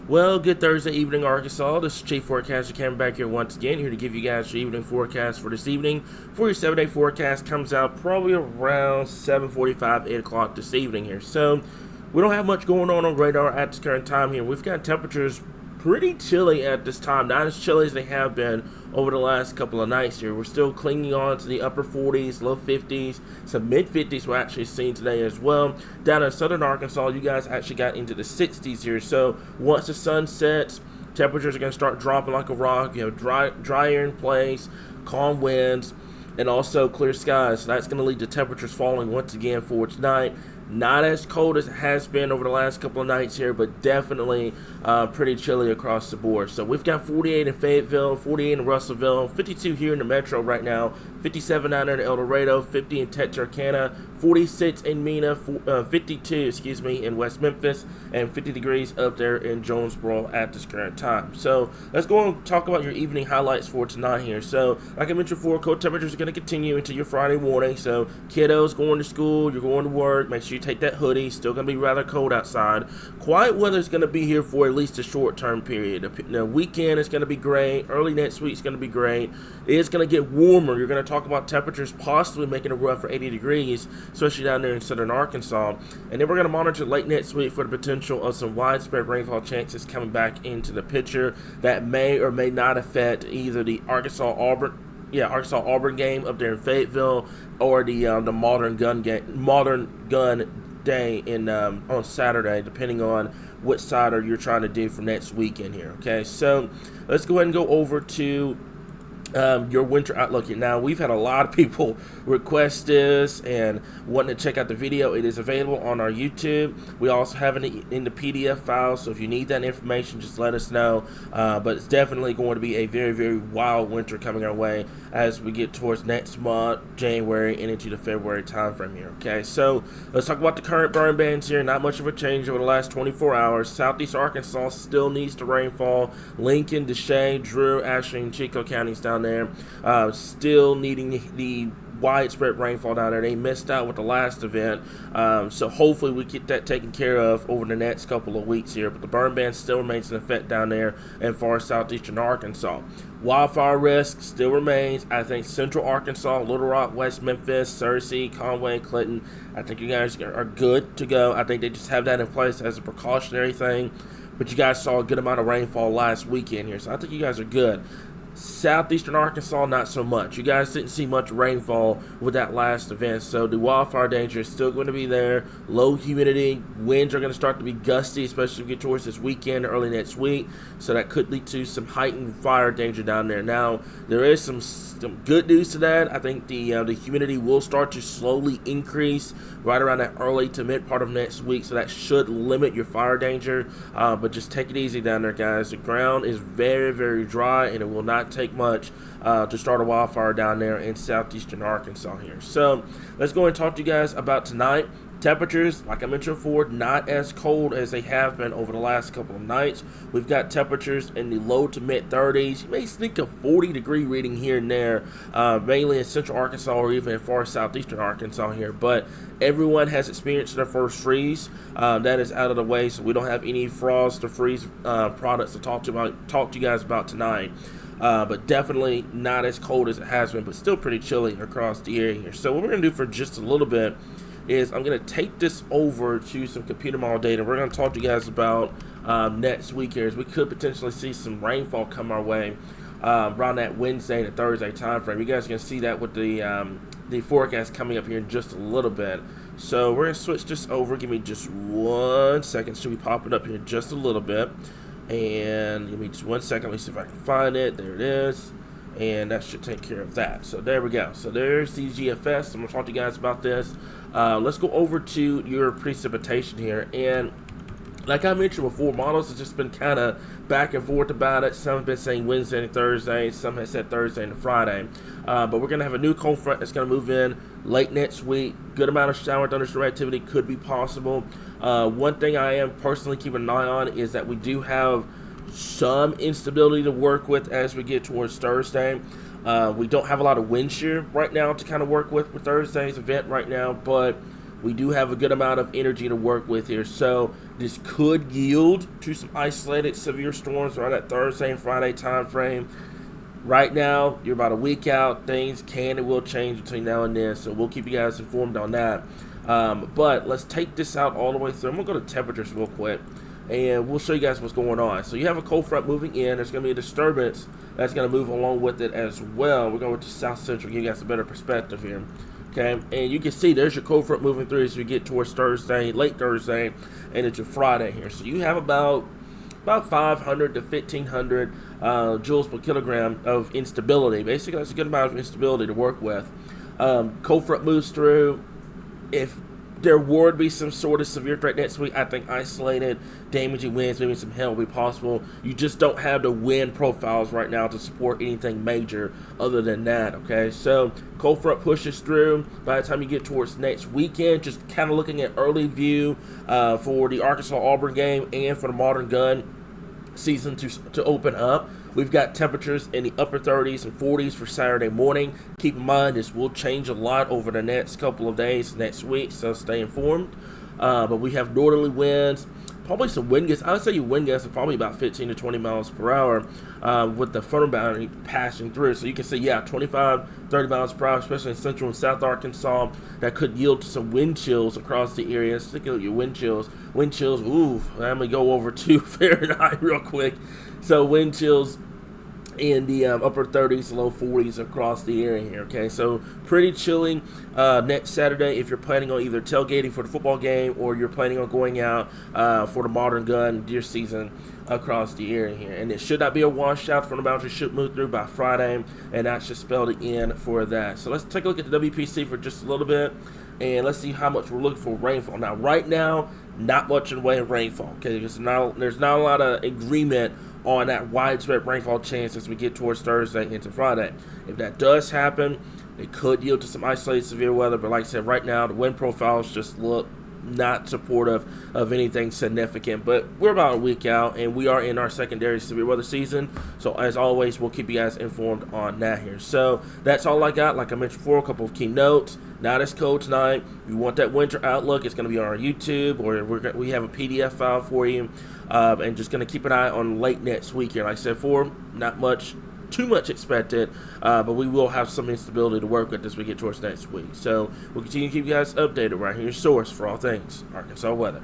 Well, good Thursday evening, Arkansas. This is Chief Forecaster Cam back here once again, here to give you guys your evening forecast for this evening. For your 7-day forecast comes out probably around 7:45, 8 o'clock this evening here. So we don't have much going on radar at this current time here. We've got temperatures pretty chilly at this time, not as chilly as they have been over the last couple of nights here. We're still clinging on to the upper 40s, low 50s, some mid 50s we're actually seeing today as well. Down in southern Arkansas, you guys actually got into the 60s here. So once the sun sets, temperatures are going to start dropping like a rock. You have dry air in place, calm winds, and also clear skies. So that's going to lead to temperatures falling once again for tonight. Not as cold as it has been over the last couple of nights here, but definitely pretty chilly across the board. So we've got 48 in Fayetteville, 48 in Russellville, 52 here in the metro right now, 57 down there in El Dorado, 50 in Texarkana, 46 in Mena, 52, in West Memphis, and 50 degrees up there in Jonesboro at this current time. So let's go and talk about your evening highlights for tonight here. So like I mentioned before, cold temperatures are going to continue into your Friday morning. So kiddos going to school, you're going to work, make sure you take that hoodie. Still going to be rather cold outside. Quiet weather is going to be here for at least a short-term period. The weekend is going to be great. Early next week is going to be great. It is going to get warmer. You're going to talk about temperatures possibly making a run for 80 degrees, especially down there in southern Arkansas. And then we're going to monitor late next week for the potential of some widespread rainfall chances coming back into the picture that may or may not affect either the Arkansas-Auburn game up there in Fayetteville, or the modern gun day in on Saturday, depending on what side you're trying to do for next weekend here. Okay, so let's go ahead and go over to your winter outlook here. Now, we've had a lot of people request this and wanting to check out the video. It is available on our YouTube. We also have it in the PDF file, so if you need that information, just let us know. But it's definitely going to be a very, very wild winter coming our way as we get towards next month, January, and into the February time frame here. Okay, so let's talk about the current burn bands here. Not much of a change over the last 24 hours. Southeast Arkansas still needs to rainfall. Lincoln, Deshay, Drew, Ashley, and Chico counties down there still needing the widespread rainfall down there. They missed out with the last event, so hopefully we get that taken care of over the next couple of weeks here. But the burn ban still remains in effect down there in far southeastern Arkansas. Wildfire risk still remains. I think central Arkansas, Little Rock, West Memphis, Searcy, Conway, Clinton, I think you guys are good to go. I think they just have that in place as a precautionary thing. But you guys saw a good amount of rainfall last weekend here, so I think you guys are good. Southeastern Arkansas, not so much. You guys didn't see much rainfall with that last event, so the wildfire danger is still going to be there. Low humidity, winds are going to start to be gusty, especially as we get towards this weekend, early next week, so that could lead to some heightened fire danger down there. Now, there is some good news to that. I think the humidity will start to slowly increase right around that early to mid part of next week, so that should limit your fire danger, but just take it easy down there, guys. The ground is very, very dry, and it will not take much to start a wildfire down there in southeastern Arkansas here. So let's go and talk to you guys about tonight. Temperatures, like I mentioned before, not as cold as they have been over the last couple of nights. We've got temperatures in the low to mid 30s. You may sneak a 40-degree reading here and there, mainly in central Arkansas or even in far southeastern Arkansas here. But everyone has experienced their first freeze. That is out of the way, so we don't have any frost or freeze products to talk to you guys about tonight. But definitely not as cold as it has been, but still pretty chilly across the area here. So what we're going to do for just a little bit is I'm going to take this over to some computer model data. We're going to talk to you guys about next week here, as we could potentially see some rainfall come our way around that Wednesday and Thursday time frame. You guys are going to see that with the forecast coming up here in just a little bit. So we're going to switch this over. Give me just 1 second. Should we pop it up here just a little bit? And give me just 1 second. Let me see if I can find it. There it is. And that should take care of that. So there we go. So there's the GFS. I'm going to talk to you guys about this. Let's go over to your precipitation here. And like I mentioned before, models have just been kind of back and forth about it. Some have been saying Wednesday and Thursday. Some have said Thursday and Friday. But we're going to have a new cold front that's going to move in late next week. Good amount of shower thunderstorm activity could be possible. One thing I am personally keeping an eye on is that we do have some instability to work with as we get towards Thursday. We don't have a lot of wind shear right now to kind of work with for Thursday's event right now, but we do have a good amount of energy to work with here. So this could yield to some isolated severe storms around that Thursday and Friday time frame. Right now, you're about a week out. Things can and will change between now and then, so we'll keep you guys informed on that. But let's take this out all the way through. I'm going to go to temperatures real quick, and we'll show you guys what's going on. So you have a cold front moving in. There's going to be a disturbance that's going to move along with it as well. We're going to South Central, give you guys a better perspective here. Okay, and you can see there's your cold front moving through as you get towards Thursday, late Thursday, and into Friday here. So you have about 500 to 1,500 joules per kilogram of instability. Basically, that's a good amount of instability to work with. Cold front moves through. If there would be some sort of severe threat next week, I think isolated, damaging winds, maybe some hail will be possible. You just don't have the wind profiles right now to support anything major other than that, okay? So, cold front pushes through. By the time you get towards next weekend, just kind of looking at early view for the Arkansas-Auburn game and for the Modern Gun season to open up. We've got temperatures in the upper 30s and 40s for Saturday morning. Keep in mind, this will change a lot over the next couple of days next week, so stay informed. But we have northerly winds, probably some wind gusts. I would say your wind gusts are probably about 15 to 20 miles per hour with the frontal boundary passing through. So you can see, 25, 30 miles per hour, especially in central and south Arkansas. That could yield to some wind chills across the area. Sticking with your wind chills. Wind chills, ooh, I'm going to go over to Fahrenheit real quick. So wind chills in the upper 30s, low 40s across the area here, okay? So pretty chilling next Saturday if you're planning on either tailgating for the football game or you're planning on going out for the Modern Gun deer season across the area here. And it should not be a washout. From the boundary should move through by Friday, and that should spell the end for that. So let's take a look at the WPC for just a little bit, and let's see how much we're looking for rainfall. Now, right now, not much in the way of rainfall, okay? There's not a lot of agreement on that widespread rainfall chance as we get towards Thursday into Friday. If that does happen, it could yield to some isolated severe weather, but like I said, right now the wind profiles just look not supportive of anything significant. But we're about a week out, and we are in our secondary severe weather season, so as always, we'll keep you guys informed on that here. So that's all I got. Like I mentioned before, a couple of key notes. Not as cold tonight. If you want that winter outlook, it's going to be on our YouTube, or we have a PDF file for you. And just going to keep an eye on late next week here. Like I said before, not too much expected, but we will have some instability to work with as we get towards next week. So we'll continue to keep you guys updated right here, your source for all things Arkansas weather.